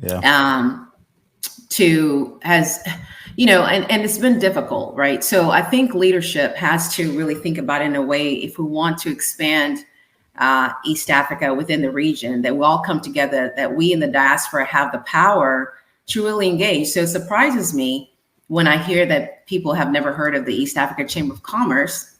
Yeah. And it's been difficult, right? So I think leadership has to really think about it in a way, if we want to expand East Africa within the region, that we all come together, that we in the diaspora have the power to really engage. So it surprises me when I hear that people have never heard of the East Africa Chamber of Commerce,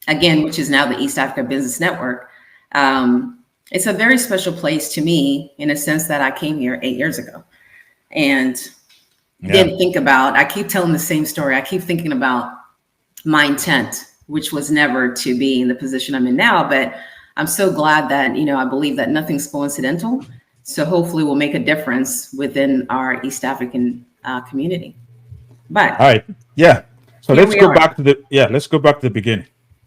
again, which is now the East Africa Business Network. It's a very special place to me in a sense that I came here 8 years ago. And then I keep telling the same story. I keep thinking about my intent, which was never to be in the position I'm in now. But I'm so glad that, I believe that nothing's coincidental. So hopefully we'll make a difference within our East African community. But all right. Yeah. So let's go back to the beginning.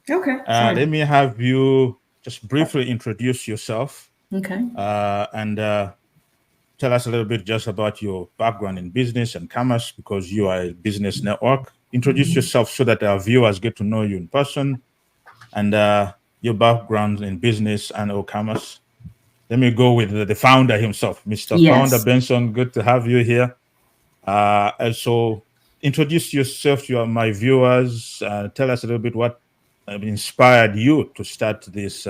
Okay. Let me have you just briefly introduce yourself. Okay. And tell us a little bit just about your background in business and commerce, because you are a business network. Introduce yourself so that our viewers get to know you in person, and your background in business and or commerce. Let me go with the founder himself, Mr. Yes. Founder Benson. Good to have you here. And so introduce yourself to my viewers. Tell us a little bit what inspired you to start this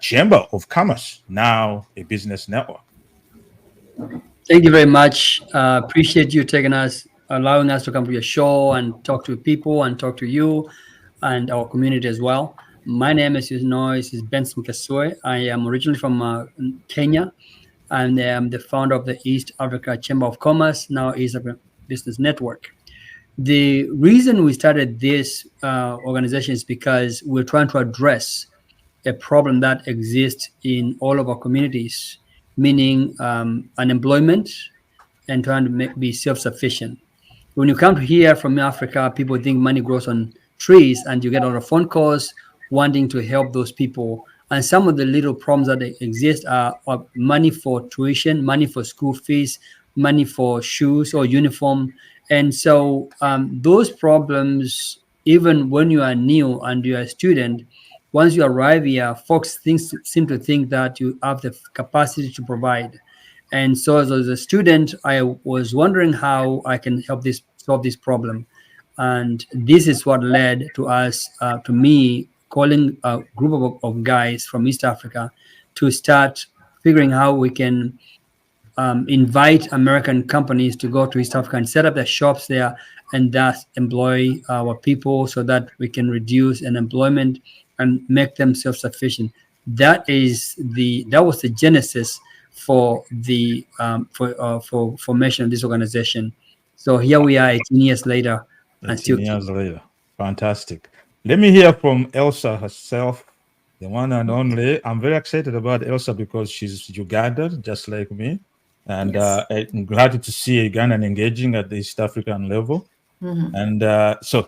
Chamber of Commerce, now a business network. Thank you very much. Appreciate you allowing us to come to your show and talk to people and talk to you and our community as well. My name is Benson Kasoi. I am originally from Kenya, and I am the founder of the East Africa Chamber of Commerce, now East Africa Business Network. The reason we started this organization is because we're trying to address a problem that exists in all of our communities, meaning unemployment and trying to be self-sufficient. When you come here from Africa, people think money grows on trees, and you get a lot of phone calls wanting to help those people. And some of the little problems that exist are money for tuition, money for school fees, money for shoes or uniform. And so those problems, even when you are new and you are a student, once you arrive here, folks seem to think that you have the capacity to provide. And so as a student, I was wondering how I can solve this problem. And this is what led to me calling a group of guys from East Africa to start figuring how we can invite American companies to go to East Africa and set up their shops there, and thus employ our people so that we can reduce unemployment and make them self-sufficient. That was the genesis for the for formation of this organization. So here we are 18 years later. 18 years later. Fantastic. Let me hear from Elsa herself, the one and only. I'm very excited about Elsa because she's Ugandan, just like me. And Yes. I'm glad to see Ugandan engaging at the East African level. Mm-hmm. And so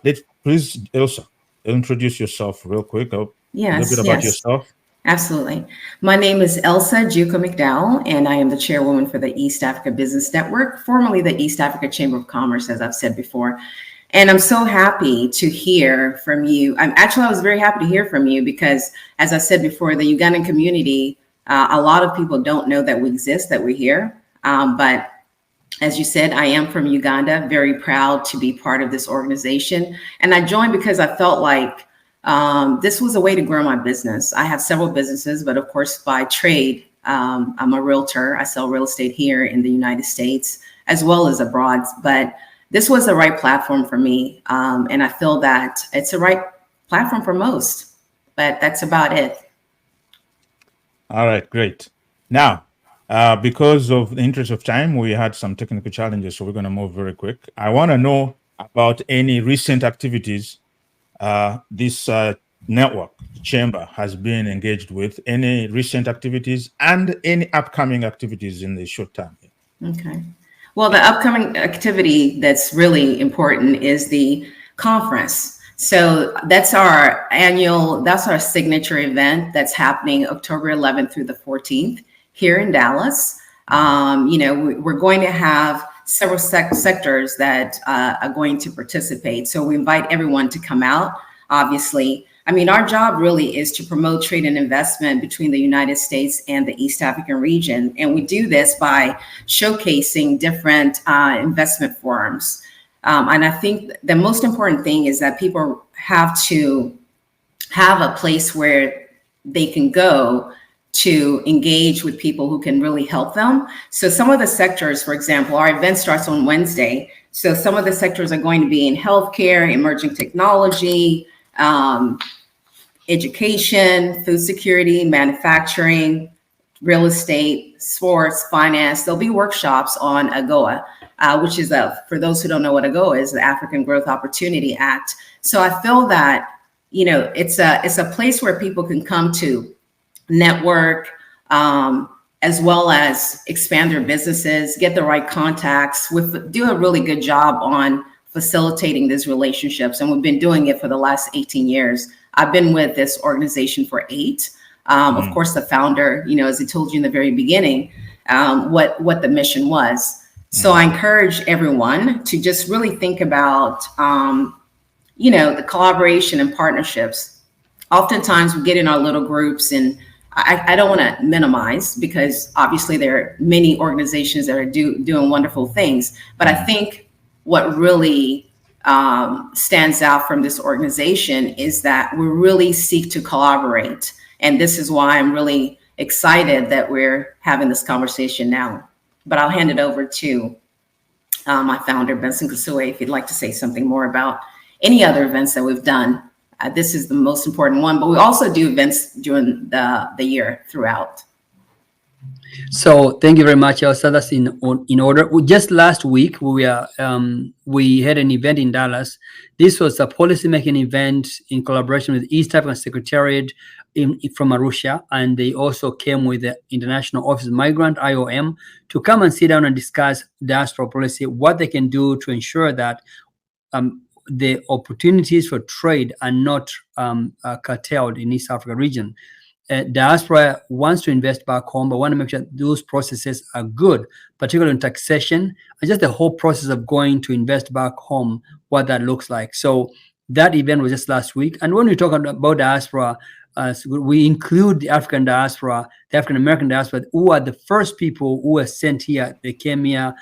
please, Elsa, introduce yourself real quick. Yes, a little bit about yourself. Absolutely. My name is Elsa Juka McDowell, and I am the chairwoman for the East Africa Business Network, formerly the East Africa Chamber of Commerce, as I've said before. And I'm so happy to hear from you. I was very happy to hear from you because, as I said before, the Ugandan community, a lot of people don't know that we exist, that we're here. But as you said, I am from Uganda, very proud to be part of this organization. And I joined because I felt like this was a way to grow my business. I have several businesses, but of course, by trade, I'm a realtor. I sell real estate here in the United States as well as abroad. But this was the right platform for me. And I feel that it's the right platform for most, but that's about it. All right, great. Now, because of the interest of time, we had some technical challenges, so we're going to move very quick. I want to know about any recent activities this network, chamber, has been engaged with, any recent activities and any upcoming activities in the short term. Okay. Well, the upcoming activity that's really important is the conference. So that's our signature event that's happening October 11th through the 14th here in Dallas. We're going to have several sectors that are going to participate. So we invite everyone to come out. Obviously, I mean, our job really is to promote trade and investment between the United States and the East African region. And we do this by showcasing different investment forums. And I think the most important thing is that people have to have a place where they can go to engage with people who can really help them. So some of the sectors, for example, our event starts on Wednesday. So some of the sectors are going to be in healthcare, emerging technology, education, food security, manufacturing, real estate, sports, finance. There'll be workshops on AGOA, which is, for those who don't know what AGOA is, the African Growth Opportunity Act. So I feel that, you know, it's a place where people can come to network, as well as expand their businesses, get the right contacts, do a really good job on facilitating these relationships. And we've been doing it for the last 18 years. I've been with this organization for 8. Of course, the founder, you know, as I told you in the very beginning, what the mission was. So I encourage everyone to just really think about, you know, the collaboration and partnerships. Oftentimes we get in our little groups, and I don't want to minimize, because obviously there are many organizations that are doing wonderful things. But I think what really stands out from this organization is that we really seek to collaborate. And this is why I'm really excited that we're having this conversation now. But I'll hand it over to my founder, Benson Kasue, if you'd like to say something more about any other events that we've done. This is the most important one, but we also do events during the year throughout. So thank you very much, Elsa. That's in order. Just last week, we had an event in Dallas. This was a policymaking event in collaboration with East African Secretariat from Arusha, and they also came with the International Office of Migrant, IOM, to come and sit down and discuss diaspora policy, what they can do to ensure that the opportunities for trade are not curtailed in East Africa region. Diaspora wants to invest back home, but want to make sure those processes are good, particularly in taxation and just the whole process of going to invest back home, what that looks like. So that event was just last week. And when we talk about diaspora, we include the African diaspora, the African American diaspora, who are the first people who were sent here. They came here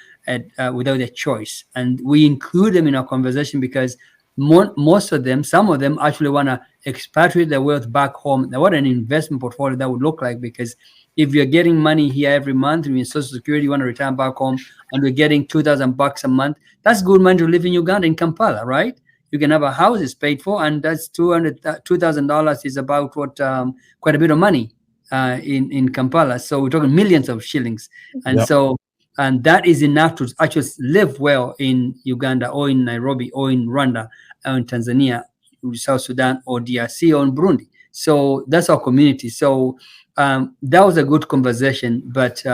without a choice. And we include them in our conversation because most of them, some of them actually want to expatriate their wealth back home. Now, what an investment portfolio that would look like, because if you're getting money here every month, in Social Security, you want to return back home, and we're getting $2,000 a month, that's good money to live in Uganda, in Kampala, right? You can have a house is paid for, and that's $2,000 is about what quite a bit of money in Kampala. So we're talking millions of shillings, and and that is enough to actually live well in Uganda or in Nairobi or in Rwanda or in Tanzania, South Sudan or DRC or in Burundi. So that's our community. So that was a good conversation. But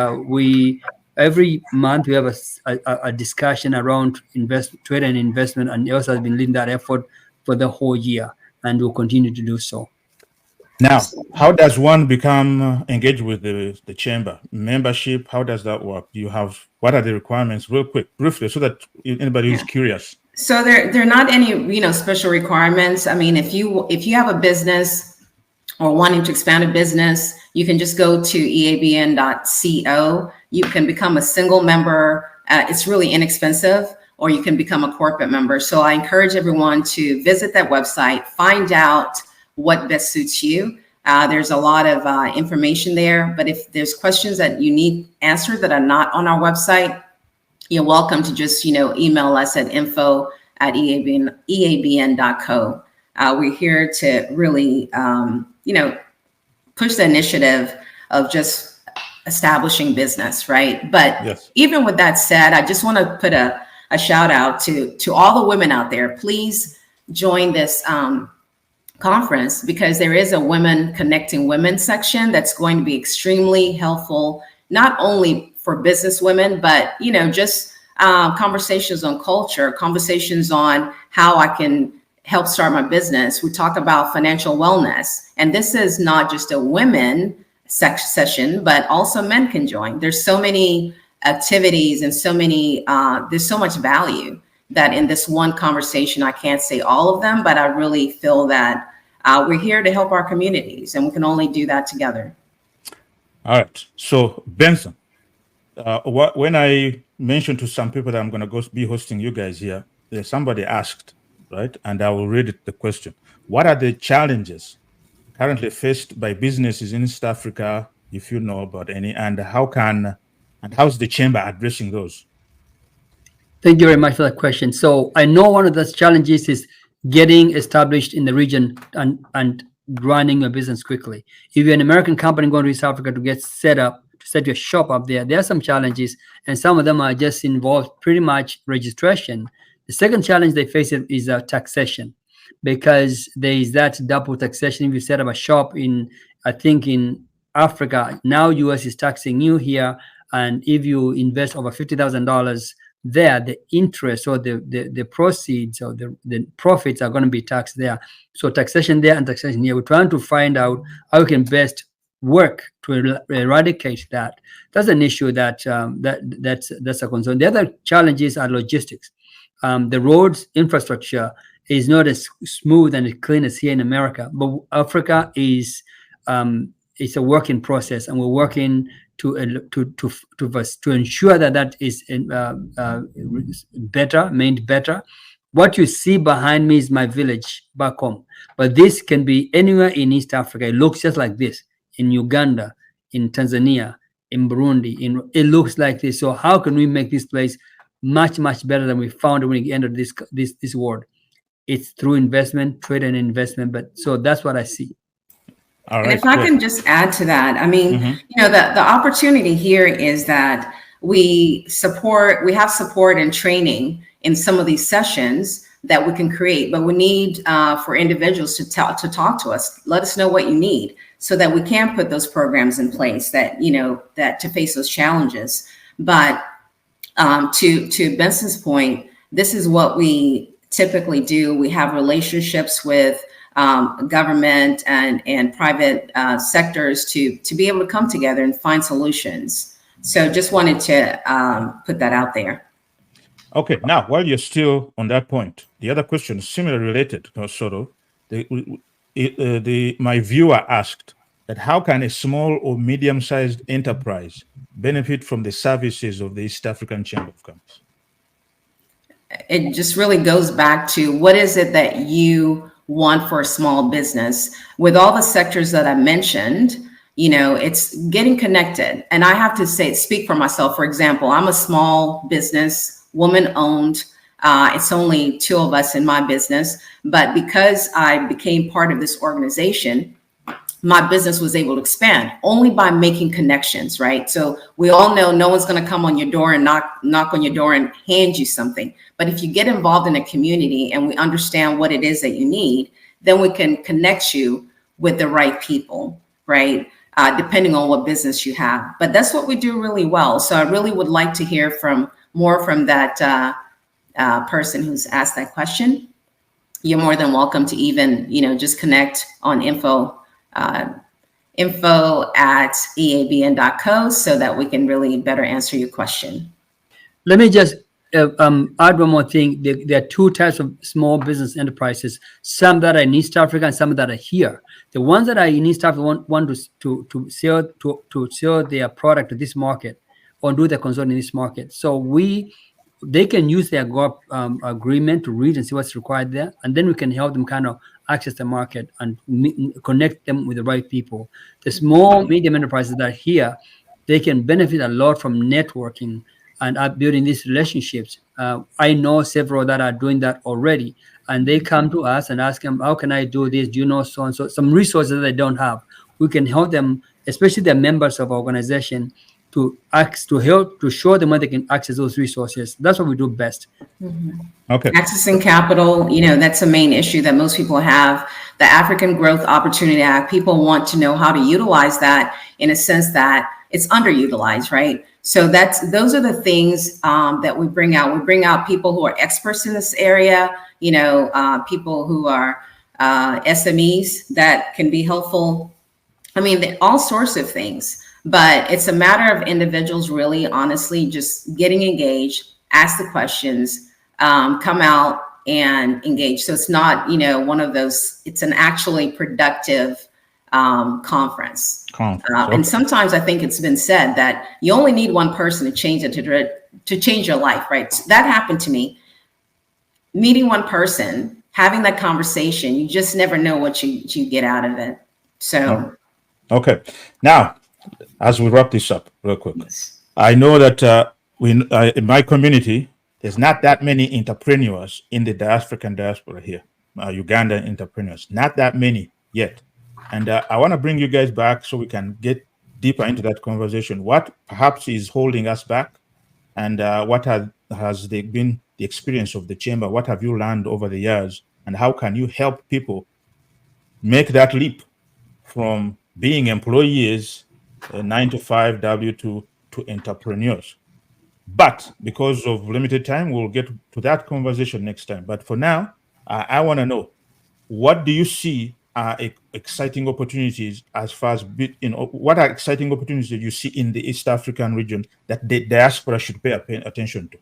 every month we have a discussion around trade and investment, and Elsa has been leading that effort for the whole year, and will continue to do so. Now, how does one become engaged with the chamber membership? How does that work? Do you have, what are the requirements, real quick, briefly, so that anybody who's curious? So there are not any, special requirements. I mean, if you have a business or wanting to expand a business, you can just go to EABN.co. You can become a single member. It's really inexpensive, or you can become a corporate member. So I encourage everyone to visit that website, find out what best suits you. There's a lot of information there, but if there's questions that you need answered that are not on our website, you're welcome to just, email us at info@eabn.co. We're here to really, push the initiative of just establishing business, right? But even with that said, I just want to put a shout out to all the women out there. Please join this conference, because there is a Women Connecting Women section that's going to be extremely helpful, not only for business women, but just conversations on culture, conversations on how I can help start my business. We talk about financial wellness, and this is not just a women session, but also men can join. There's so many activities and so many there's so much value that in this one conversation, I can't say all of them, but I really feel that we're here to help our communities, and we can only do that together. All right. So Benson, when I mentioned to some people that I'm going to be hosting you guys here, somebody asked, right? And I will read the question. What are the challenges currently faced by businesses in East Africa, if you know about any, and how's the chamber addressing those? Thank you very much for that question. So I know one of those challenges is getting established in the region and running a business quickly. If you're an American company going to East Africa to get set up, to set your shop up there are some challenges, and some of them are just involved pretty much registration. The second challenge they face is taxation, because there is that double taxation. If you set up a shop in Africa, now US is taxing you here, and if you invest over $50,000 there, the interest or the proceeds or the profits are going to be taxed there. So taxation there and taxation here. We're trying to find out how we can best work to eradicate that. That's an issue that's a concern. The other challenges are logistics. The roads infrastructure is not as smooth and as clean as here in America, but Africa is it's a work in process, and we're working to ensure that is made better. What you see behind me is my village back home, but this can be anywhere in East Africa. It looks just like this in Uganda, in Tanzania, in Burundi. It looks like this. So how can we make this place much better than we found when we entered this world? It's through investment, trade and investment. But so that's what I see. All right, and if I can just add to that, I mean, the opportunity here is that we have support and training in some of these sessions that we can create, but we need for individuals to talk to us. Let us know what you need so that we can put those programs in place that to face those challenges. But to Benson's point, this is what we typically do. We have relationships with government and private sectors to be able to come together and find solutions. So just wanted to put that out there. Okay, now while you're still on that point, the other question is similarly related, sort of. My viewer asked that how can a small or medium-sized enterprise benefit from the services of the East African Chamber of Commerce? It just really goes back to what is it that you want for a small business. With all the sectors that I mentioned, it's getting connected. And I have to speak for myself. For example, I'm a small business, woman-owned. It's only 2 of us in my business. But because I became part of this organization, my business was able to expand only by making connections, right? So we all know no one's going to come on your door and knock on your door and hand you something. But if you get involved in a community and we understand what it is that you need, then we can connect you with the right people, right? Depending on what business you have. But that's what we do really well. So I really would like to hear more from that person who's asked that question. You're more than welcome to even, just connect on info at EABN.co so that we can really better answer your question. Let me just add one more thing. There are 2 types of small business enterprises, some that are in East Africa and some that are here. The ones that are in East Africa want to sell their product to this market or do their consulting in this market. So they can use their agreement to read and see what's required there, and then we can help them kind of access the market and connect them with the right people. The small, medium enterprises that are here, they can benefit a lot from networking and building these relationships. I know several that are doing that already, and they come to us and ask them, how can I do this? Do you know so and so? Some resources that they don't have. We can help them, especially the members of our organization, to show them where they can access those resources. That's what we do best. Mm-hmm. Okay. Accessing capital, that's a main issue that most people have. The African Growth Opportunity Act, people want to know how to utilize that in a sense that it's underutilized, right? So those are the things that we bring out. We bring out people who are experts in this area, people who are SMEs that can be helpful. I mean, all sorts of things. But it's a matter of individuals really, honestly, just getting engaged, ask the questions, come out, and engage. So it's not, one of those, it's an actually productive conference. And sometimes I think it's been said that you only need one person to change it, to change your life, right? So that happened to me. Meeting one person, having that conversation, you just never know what you get out of it. So. Okay. Now, as we wrap this up real quick, I know that in my community, there's not that many entrepreneurs in the African diaspora here, Ugandan entrepreneurs, not that many yet. And I want to bring you guys back so we can get deeper into that conversation. What perhaps is holding us back, and what has been the experience of the chamber? What have you learned over the years, and how can you help people make that leap from being employees, 9 to 5 W2, to entrepreneurs? But because of limited time, we'll get to that conversation next time. But for now, I want to know, what do you see are exciting opportunities as far as, what are exciting opportunities that you see in the East African region that the diaspora should pay attention to?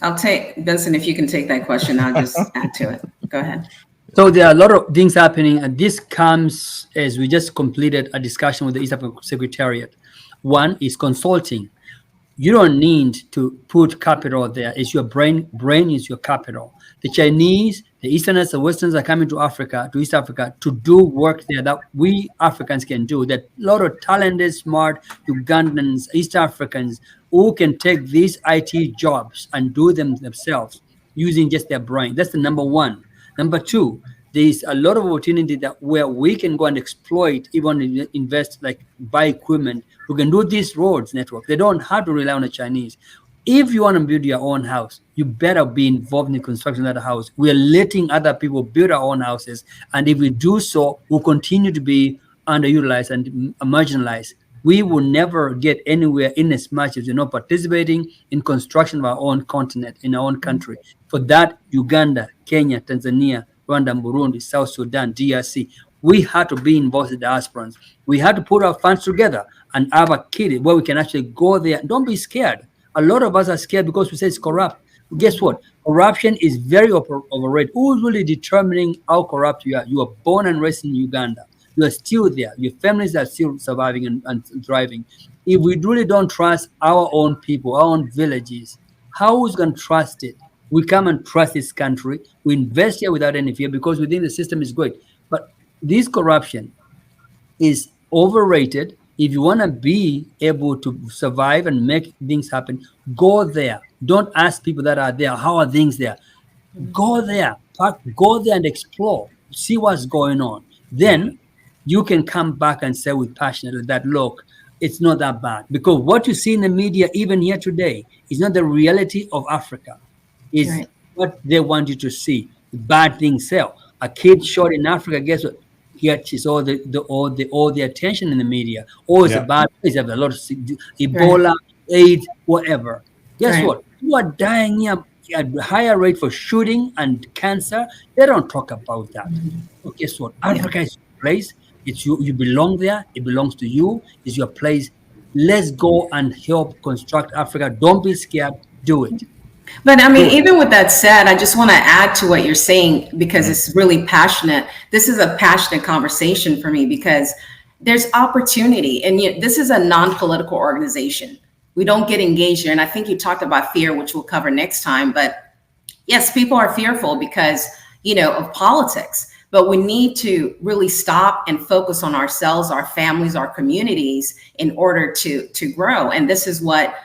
I'll take, Benson, if you can take that question, I'll just add to it. Go ahead. So there are a lot of things happening, and this comes as we just completed a discussion with the East African Secretariat. One is consulting. You don't need to put capital there. It's your brain. Brain is your capital. The Chinese, the Easterners, the Westerners are coming to Africa, to East Africa, to do work there that we Africans can do. That a lot of talented, smart Ugandans, East Africans who can take these IT jobs and do them themselves using just their brain. That's the number one. Number two, there's a lot of opportunity that where we can go and exploit, even invest, like buy equipment. We can do these roads network. They don't have to rely on the Chinese. If you want to build your own house, you better be involved in the construction of that house. We are letting other people build our own houses. And if we do so, we'll continue to be underutilized and marginalized. We will never get anywhere in as much as we're not participating in construction of our own continent, in our own country. For that, Uganda, Kenya, Tanzania, Rwanda, Burundi, South Sudan, DRC, we had to be involved in the diasporans. We had to put our funds together and have a kid where we can actually go there. Don't be scared. A lot of us are scared because we say it's corrupt. Guess what? Corruption is very overrated. Who's really determining how corrupt you are? You are born and raised in Uganda. You are still there. Your families are still surviving and thriving. If we really don't trust our own people, our own villages, how is going to trust it? We come and trust this country. We invest here without any fear because we think the system is great. But this corruption is overrated. If you want to be able to survive and make things happen, go there. Don't ask people that are there, how are things there? Go there. Go there and explore. See what's going on. Then you can come back and say with passion that, look, it's not that bad. Because what you see in the media, even here today, is not the reality of Africa. It's right. What they want you to see. The bad things sell. A kid shot in Africa, guess what? He gets all the attention in the media. Oh, it's a bad place. They have a lot of Ebola, AIDS, whatever. Guess what? You are dying here at a higher rate for shooting and cancer. They don't talk about that. So guess what? Africa is your place. It's you. You belong there. It belongs to you. It's your place. Let's go and help construct Africa. Don't be scared. Do it. But I mean, even with that said, I just want to add to what you're saying because it's really passionate. This is a passionate conversation for me because there's opportunity. And this is a non-political organization. We don't get engaged here. And I think you talked about fear, which we'll cover next time. But yes, people are fearful because, of politics. But we need to really stop and focus on ourselves, our families, our communities in order to grow. And this is what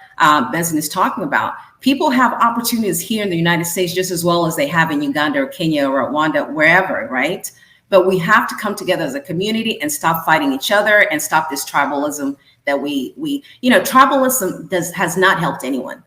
Benson is talking about. People have opportunities here in the United States just as well as they have in Uganda or Kenya or Rwanda, wherever, right? But we have to come together as a community and stop fighting each other and stop this tribalism that tribalism has not helped anyone.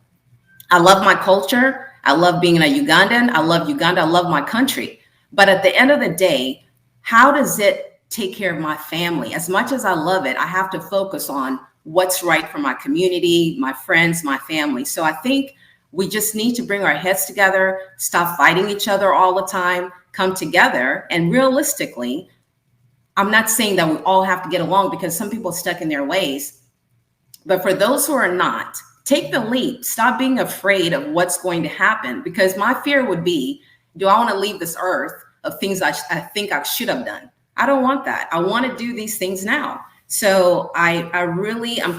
I love my culture. I love being a Ugandan. I love Uganda. I love my country. But at the end of the day, how does it take care of my family? As much as I love it, I have to focus on what's right for my community, my friends, my family. So I think we just need to bring our heads together, stop fighting each other all the time, come together. And realistically, I'm not saying that we all have to get along because some people are stuck in their ways. But for those who are not, take the leap. Stop being afraid of what's going to happen. Because my fear would be do I want to leave this earth of things I think I should have done? I don't want that. I want to do these things now. So I'm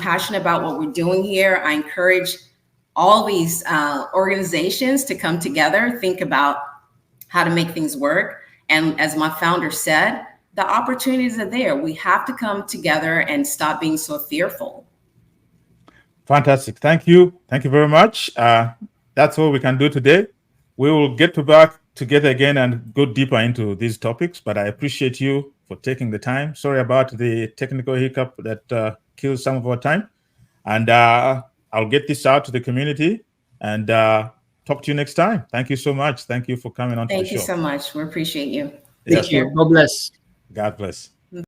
passionate about what we're doing here. I encourage all these organizations to come together, think about how to make things work. And as my founder said, the opportunities are there. We have to come together and stop being so fearful. Fantastic. Thank you. Thank you very much. That's all we can do today. We will get back together again and go deeper into these topics, but I appreciate you for taking the time. Sorry about the technical hiccup that killed some of our time. And I'll get this out to the community and talk to you next time. Thank you so much. Thank you for coming on to the show. Thank you so much. We appreciate you. Thank you. God bless. God bless.